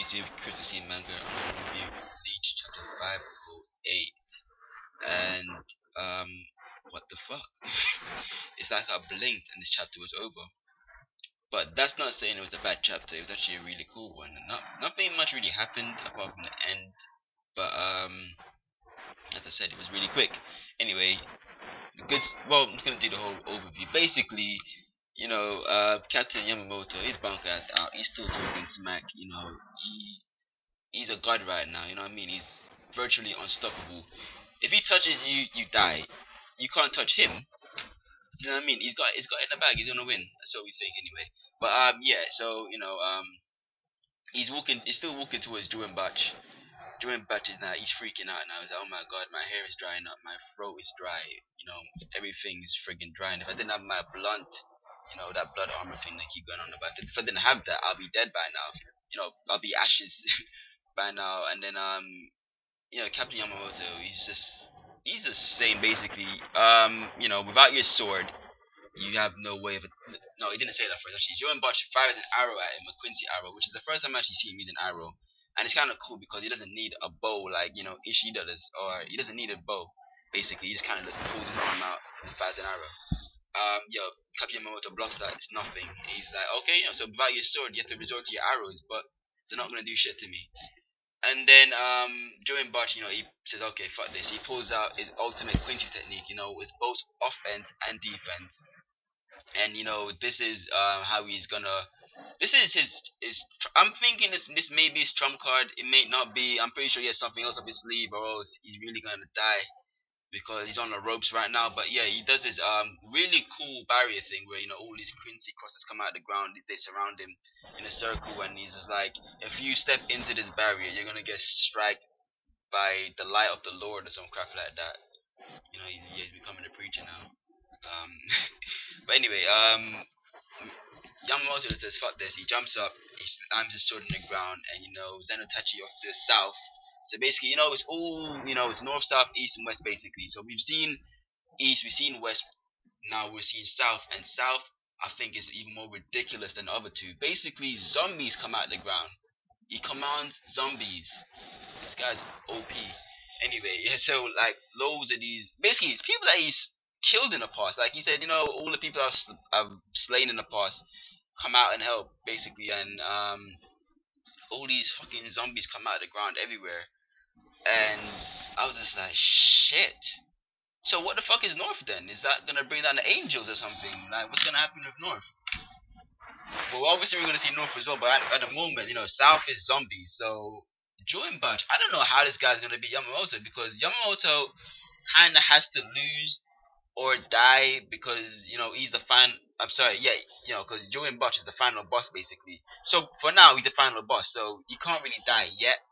YouTube, Chris of CeeManga. I'm gonna review Bleach chapter 508. And what the fuck? It's like I blinked and this chapter was over. But that's not saying it was a bad chapter. It was actually a really cool one. And nothing much really happened apart from the end. But as I said, it was really quick. Anyway, because well, I'm just gonna do the whole overview. Basically, Captain Yamamoto, his bunker is out. He's still talking smack. He's a god right now. You know what I mean? He's virtually unstoppable. If he touches you, you die. You can't touch him. You know what I mean? He's got it in the bag. He's gonna win. That's what we think anyway. But yeah. So he's still walking towards Drew and Batch. Drew and Batch is now. He's freaking out now. He's like, oh my god, my hair is drying up. My throat is dry. Everything's friggin' dry. And if I didn't have my blunt, that blood armor thing they keep going on about. If I didn't have that, I'll be dead by now. I'll be ashes by now. And then Captain Yamamoto, he's just saying basically, without your sword, you have no way of it. No, he didn't say that first. Actually, Joe and Botch fires an arrow at him, a Quincy arrow, which is the first time I actually see him use an arrow, and it's kind of cool because he doesn't need a bow like Ishida does, or he doesn't need a bow. Basically, he just kind of just pulls his arm out and fires an arrow. Captain Yamamoto blocks that. It's nothing. He's like, okay, so without your sword, you have to resort to your arrows, but they're not gonna do shit to me. And then during Botch, he says, okay, fuck this. He pulls out his ultimate Quincy technique. It's both offense and defense. And this is how he's gonna. This is his. I'm thinking this may be his trump card. It may not be. I'm pretty sure he has something else up his sleeve, or else he's really gonna die because he's on the ropes right now. But yeah, he does this really cool barrier thing where all these Quincy crosses come out of the ground. They surround him in a circle, and he's just like, if you step into this barrier, you're gonna get struck by the light of the Lord or some crap like that. He's becoming a preacher now. Um, but anyway, Yamamoto says fuck this. He jumps up, he slams his sword in the ground, and Zenotachi off to the south. So basically, it's all it's north, south, east, and west basically. So we've seen east, we've seen west, now we're seeing south, and south I think is even more ridiculous than the other two. Basically, zombies come out of the ground. He commands zombies. This guy's OP. Anyway, yeah, so like loads of these basically it's people that he's killed in the past. Like he said, all the people I've slain in the past come out and help basically, and all these fucking zombies come out of the ground everywhere, and I was just like, shit. So what the fuck is North then? Is that gonna bring down the angels or something? Like, what's gonna happen with North? Well, obviously we're gonna see North as well, but at the moment, South is zombies. So Jordan Batch, I don't know how this guy's gonna beat Yamamoto because Yamamoto kind of has to lose or die because he's the final. I'm sorry, yeah, because Jordan Batch is the final boss basically. So for now, he's the final boss, so he can't really die yet.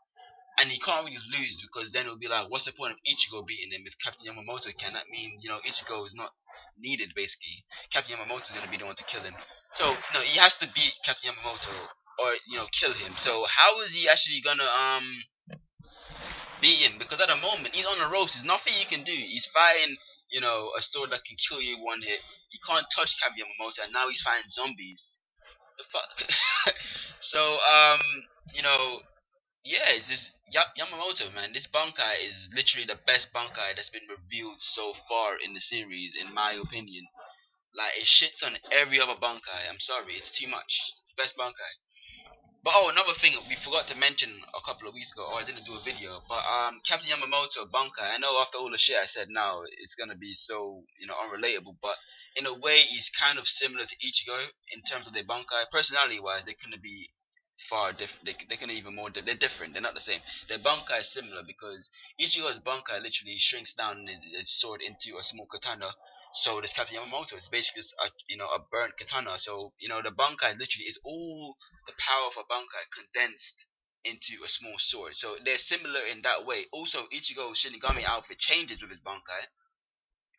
And he can't really lose because then it'll be like, what's the point of Ichigo beating him if Captain Yamamoto can? That means, Ichigo is not needed basically. Captain Yamamoto is going to be the one to kill him. So, he has to beat Captain Yamamoto or, kill him. So, how is he actually going to, beat him? Because at the moment, he's on the ropes. There's nothing you can do. He's fighting, a sword that can kill you one hit. He can't touch Captain Yamamoto, and now he's fighting zombies. The fuck? So, yeah, it's this Yamamoto, man. This Bankai is literally the best Bankai that's been revealed so far in the series, in my opinion. Like, it shits on every other Bankai. I'm sorry, it's too much. It's the best Bankai. But oh, another thing we forgot to mention a couple of weeks ago, or I didn't do a video. But Captain Yamamoto Bankai. I know after all the shit I said now, it's gonna be so unrelatable. But in a way, he's kind of similar to Ichigo in terms of their Bankai. Personality wise, they couldn't be far different. They can even more. They're different. They're not the same. Their bankai is similar because Ichigo's bankai literally shrinks down his sword into a small katana. So this Captain Yamamoto is basically just a burnt katana. So the bankai literally is all the power of a bankai condensed into a small sword. So they're similar in that way. Also, Ichigo's Shinigami outfit changes with his bankai.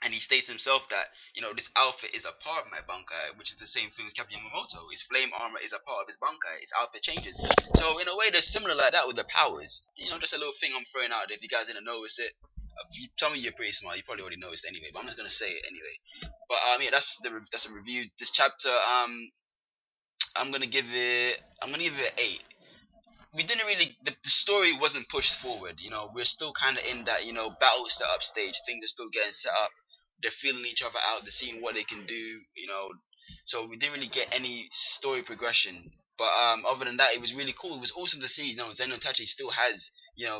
And he states himself that, this outfit is a part of my bankai, which is the same thing as Captain Yamamoto. His flame armor is a part of his bankai. His outfit changes. So, in a way, they're similar like that with their powers. Just a little thing I'm throwing out there if you guys didn't notice it. Some of you are pretty smart. You probably already noticed anyway, but I'm just going to say it anyway. But, yeah, that's a review. This chapter, I'm going to give it an 8. we didn't really the story wasn't pushed forward. We're still kind of in that battle setup stage. Things are still getting set up. They're feeling each other out. They're seeing what they can do. So we didn't really get any story progression. But other than that, it was really cool. It was awesome to see. Zen Tachi still has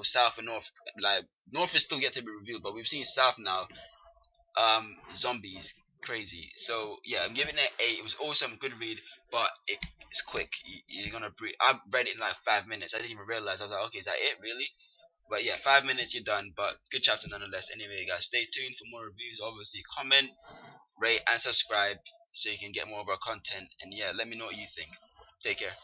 South and North. Like North is still yet to be revealed, but we've seen South now. Zombies, crazy. So yeah, I'm giving it 8. It was awesome, good read, but it's quick. You're gonna breathe. I read it in like 5 minutes. I didn't even realize. I was like, okay, is that it really? But yeah, 5 minutes, you're done. But good chapter nonetheless. Anyway, guys, stay tuned for more reviews. Obviously, comment, rate, and subscribe so you can get more of our content. And yeah, let me know what you think. Take care.